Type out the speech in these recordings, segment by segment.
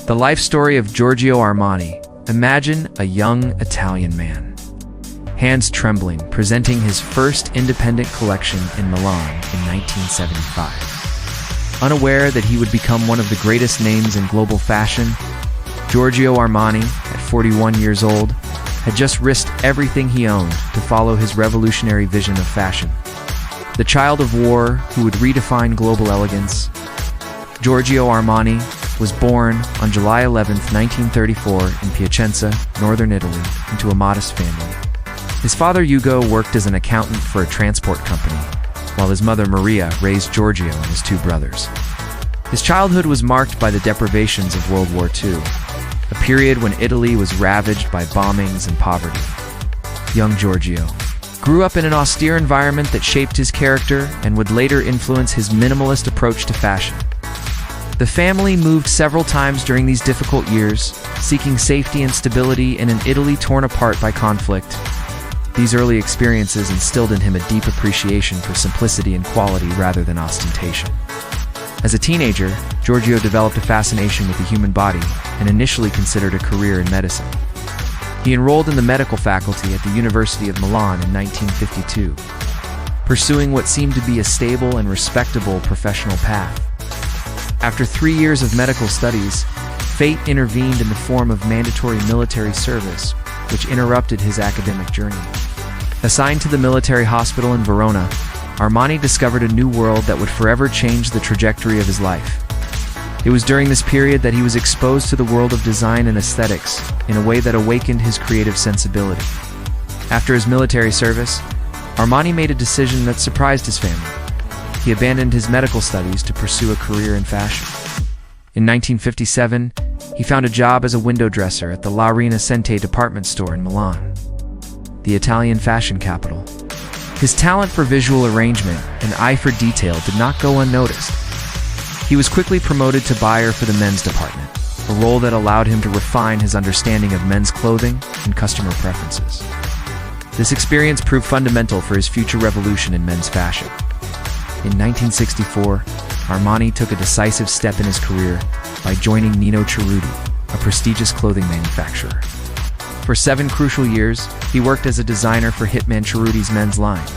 The life story of Giorgio Armani. Imagine a young Italian man, hands trembling, presenting his first independent collection in Milan in 1975. Unaware that he would become one of the greatest names in global fashion, Giorgio Armani, at 41 years old, had just risked everything he owned to follow his revolutionary vision of fashion. The child of war who would redefine global elegance, Giorgio Armani was born on July 11, 1934 in Piacenza, northern Italy, into a modest family. His father Ugo worked as an accountant for a transport company, while his mother Maria raised Giorgio and his two brothers. His childhood was marked by the deprivations of World War II, a period when Italy was ravaged by bombings and poverty. Young Giorgio grew up in an austere environment that shaped his character and would later influence his minimalist approach to fashion. The family moved several times during these difficult years, seeking safety and stability in an Italy torn apart by conflict. These early experiences instilled in him a deep appreciation for simplicity and quality rather than ostentation. As a teenager, Giorgio developed a fascination with the human body and initially considered a career in medicine. He enrolled in the medical faculty at the University of Milan in 1952, pursuing what seemed to be a stable and respectable professional path. After 3 years of medical studies, fate intervened in the form of mandatory military service, which interrupted his academic journey. Assigned to the military hospital in Verona, Armani discovered a new world that would forever change the trajectory of his life. It was during this period that he was exposed to the world of design and aesthetics in a way that awakened his creative sensibility. After his military service, Armani made a decision that surprised his family. He abandoned his medical studies to pursue a career in fashion. In 1957, he found a job as a window dresser at the La Rinascente department store in Milan, the Italian fashion capital. His talent for visual arrangement and eye for detail did not go unnoticed. He was quickly promoted to buyer for the men's department, a role that allowed him to refine his understanding of men's clothing and customer preferences. This experience proved fundamental for his future revolution in men's fashion. In 1964, Armani took a decisive step in his career by joining Nino Cerruti, a prestigious clothing manufacturer. For 7 crucial years, he worked as a designer for hitman Cerruti's men's line.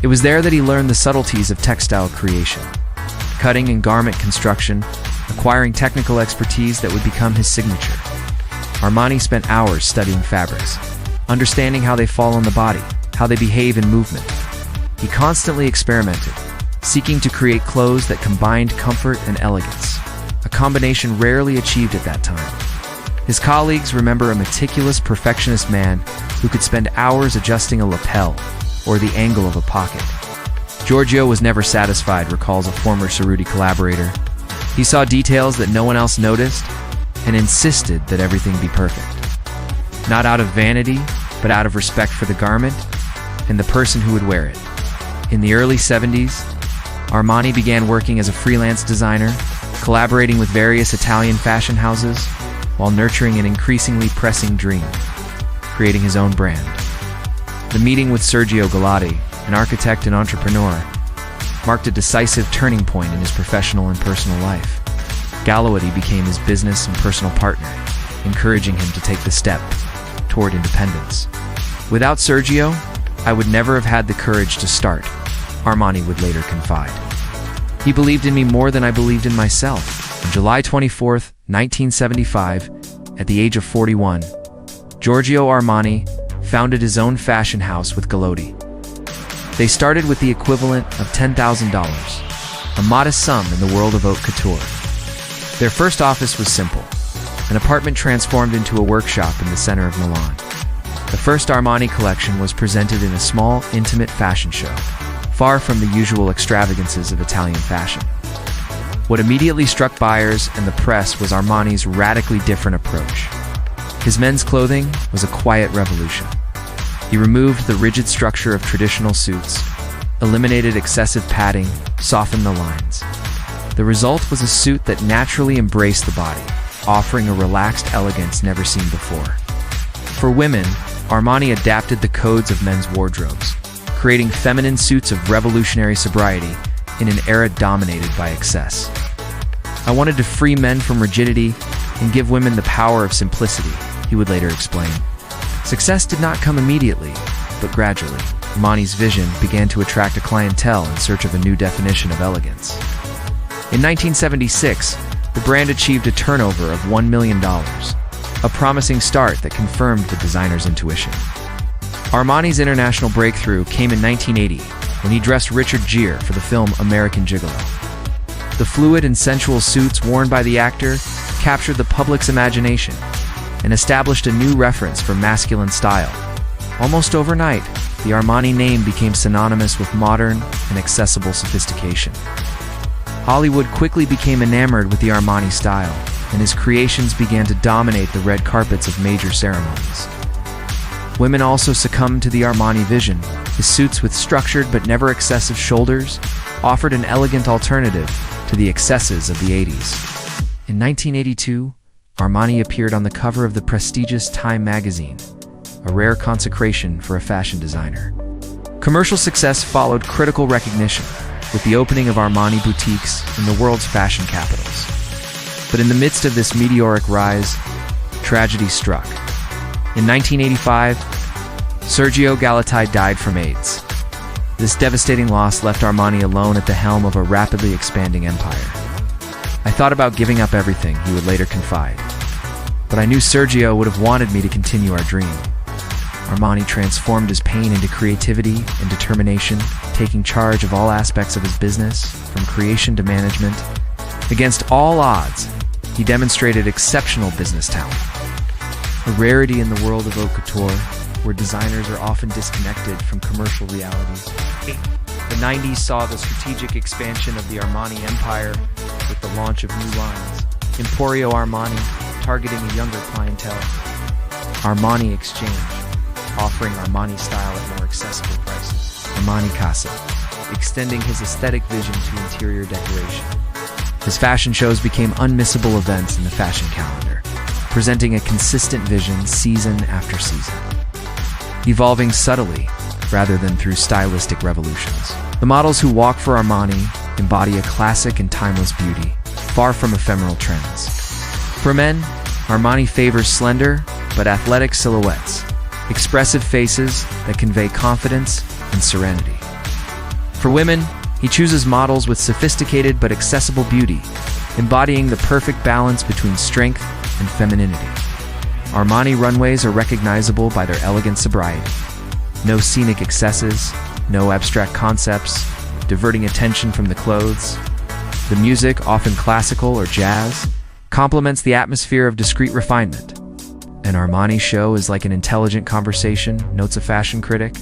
It was there that he learned the subtleties of textile creation, cutting and garment construction, acquiring technical expertise that would become his signature. Armani spent hours studying fabrics, understanding how they fall on the body, how they behave in movement. He constantly experimented, seeking to create clothes that combined comfort and elegance, a combination rarely achieved at that time. His colleagues remember a meticulous perfectionist man who could spend hours adjusting a lapel or the angle of a pocket. Giorgio was never satisfied, recalls a former Cerruti collaborator. He saw details that no one else noticed and insisted that everything be perfect. Not out of vanity, but out of respect for the garment and the person who would wear it. In the early 70s, Armani began working as a freelance designer, collaborating with various Italian fashion houses, while nurturing an increasingly pressing dream, creating his own brand. The meeting with Sergio Galeotti, an architect and entrepreneur, marked a decisive turning point in his professional and personal life. Galeotti became his business and personal partner, encouraging him to take the step toward independence. Without Sergio, I would never have had the courage to start, Armani would later confide. He believed in me more than I believed in myself. On July 24, 1975, at the age of 41, Giorgio Armani founded his own fashion house with Galeotti. They started with the equivalent of $10,000, a modest sum in the world of haute couture. Their first office was simple, an apartment transformed into a workshop in the center of Milan. The first Armani collection was presented in a small, intimate fashion show, far from the usual extravagances of Italian fashion. What immediately struck buyers and the press was Armani's radically different approach. His men's clothing was a quiet revolution. He removed the rigid structure of traditional suits, eliminated excessive padding, softened the lines. The result was a suit that naturally embraced the body, offering a relaxed elegance never seen before. For women, Armani adapted the codes of men's wardrobes, creating feminine suits of revolutionary sobriety in an era dominated by excess. "I wanted to free men from rigidity and give women the power of simplicity," he would later explain. Success did not come immediately, but gradually. Armani's vision began to attract a clientele in search of a new definition of elegance. In 1976, the brand achieved a turnover of $1 million, a promising start that confirmed the designer's intuition. Armani's international breakthrough came in 1980 when he dressed Richard Gere for the film American Gigolo. The fluid and sensual suits worn by the actor captured the public's imagination and established a new reference for masculine style. Almost overnight, the Armani name became synonymous with modern and accessible sophistication. Hollywood quickly became enamored with the Armani style, and his creations began to dominate the red carpets of major ceremonies. Women also succumbed to the Armani vision. His suits with structured but never excessive shoulders offered an elegant alternative to the excesses of the 80s. In 1982, Armani appeared on the cover of the prestigious Time magazine, a rare consecration for a fashion designer. Commercial success followed critical recognition, with the opening of Armani boutiques in the world's fashion capitals. But in the midst of this meteoric rise, tragedy struck. In 1985, Sergio Galeotti died from AIDS. This devastating loss left Armani alone at the helm of a rapidly expanding empire. "I thought about giving up everything," he would later confide. "But I knew Sergio would have wanted me to continue our dream." Armani transformed his pain into creativity and determination, taking charge of all aspects of his business, from creation to management. Against all odds, he demonstrated exceptional business talent. A rarity in the world of haute couture, where designers are often disconnected from commercial realities. The 90s saw the strategic expansion of the Armani empire with the launch of new lines. Emporio Armani, targeting a younger clientele. Armani Exchange, offering Armani style at more accessible prices. Armani Casa, extending his aesthetic vision to interior decoration. His fashion shows became unmissable events in the fashion calendar, presenting a consistent vision season after season, evolving subtly rather than through stylistic revolutions. The models who walk for Armani embody a classic and timeless beauty, far from ephemeral trends. For men, Armani favors slender but athletic silhouettes, expressive faces that convey confidence and serenity. For women, he chooses models with sophisticated but accessible beauty, embodying the perfect balance between strength and femininity. Armani runways are recognizable by their elegant sobriety. No scenic excesses, no abstract concepts, diverting attention from the clothes. The music, often classical or jazz, complements the atmosphere of discreet refinement. An Armani show is like an intelligent conversation, notes a fashion critic.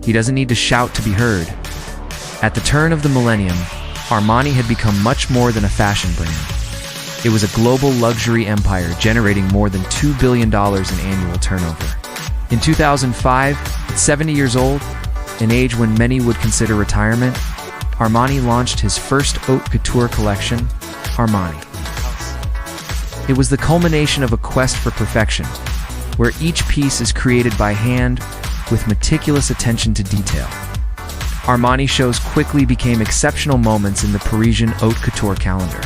He doesn't need to shout to be heard. At the turn of the millennium, Armani had become much more than a fashion brand. It was a global luxury empire generating more than $2 billion in annual turnover. In 2005, at 70 years old, an age when many would consider retirement, Armani launched his first haute couture collection, Armani. It was the culmination of a quest for perfection, where each piece is created by hand with meticulous attention to detail. Armani shows quickly became exceptional moments in the Parisian haute couture calendar.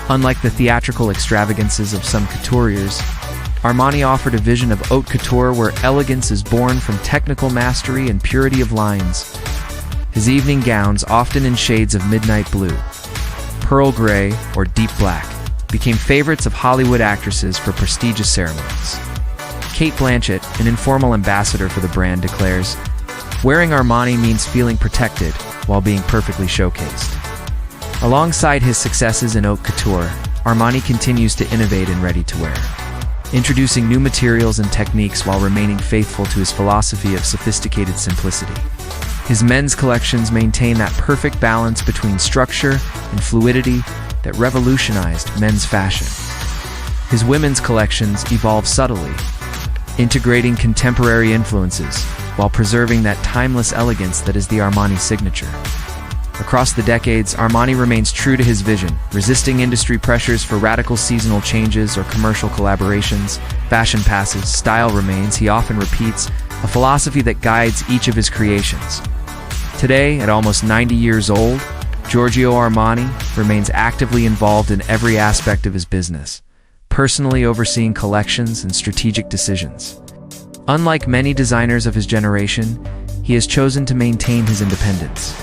Unlike the theatrical extravagances of some couturiers, Armani offered a vision of haute couture where elegance is born from technical mastery and purity of lines. His evening gowns, often in shades of midnight blue, pearl gray, or deep black, became favorites of Hollywood actresses for prestigious ceremonies. Kate Blanchett, an informal ambassador for the brand, declares, "Wearing Armani means feeling protected while being perfectly showcased." Alongside his successes in haute couture, Armani continues to innovate in ready-to-wear, introducing new materials and techniques while remaining faithful to his philosophy of sophisticated simplicity. His men's collections maintain that perfect balance between structure and fluidity that revolutionized men's fashion. His women's collections evolve subtly, integrating contemporary influences while preserving that timeless elegance that is the Armani signature. Across the decades, Armani remains true to his vision, resisting industry pressures for radical seasonal changes or commercial collaborations. Fashion passes, style remains, he often repeats, a philosophy that guides each of his creations. Today, at almost 90 years old, Giorgio Armani remains actively involved in every aspect of his business, personally overseeing collections and strategic decisions. Unlike many designers of his generation, he has chosen to maintain his independence,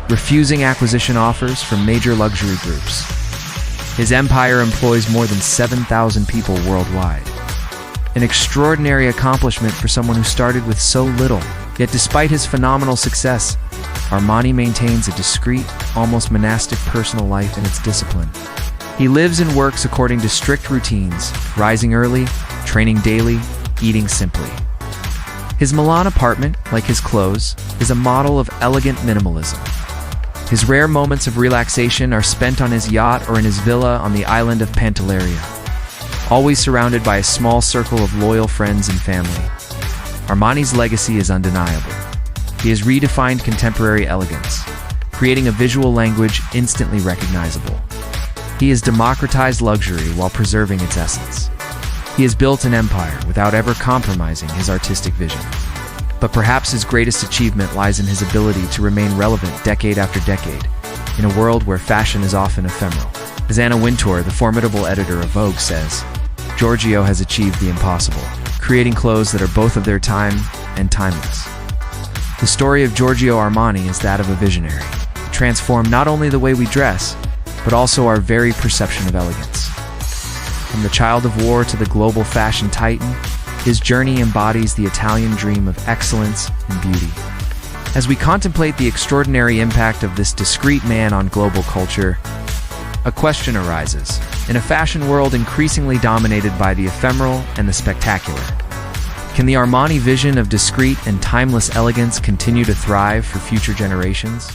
refusing acquisition offers from major luxury groups. His empire employs more than 7,000 people worldwide. An extraordinary accomplishment for someone who started with so little. Yet despite his phenomenal success, Armani maintains a discreet, almost monastic personal life in its discipline. He lives and works according to strict routines, rising early, training daily, eating simply. His Milan apartment, like his clothes, is a model of elegant minimalism. His rare moments of relaxation are spent on his yacht or in his villa on the island of Pantelleria, always surrounded by a small circle of loyal friends and family. Armani's legacy is undeniable. He has redefined contemporary elegance, creating a visual language instantly recognizable. He has democratized luxury while preserving its essence. He has built an empire without ever compromising his artistic vision. But perhaps his greatest achievement lies in his ability to remain relevant decade after decade, in a world where fashion is often ephemeral. As Anna Wintour, the formidable editor of Vogue, says, Giorgio has achieved the impossible, creating clothes that are both of their time and timeless. The story of Giorgio Armani is that of a visionary, who transformed not only the way we dress, but also our very perception of elegance. From the child of war to the global fashion titan, his journey embodies the Italian dream of excellence and beauty. As we contemplate the extraordinary impact of this discreet man on global culture, a question arises. In a fashion world increasingly dominated by the ephemeral and the spectacular, can the Armani vision of discreet and timeless elegance continue to thrive for future generations?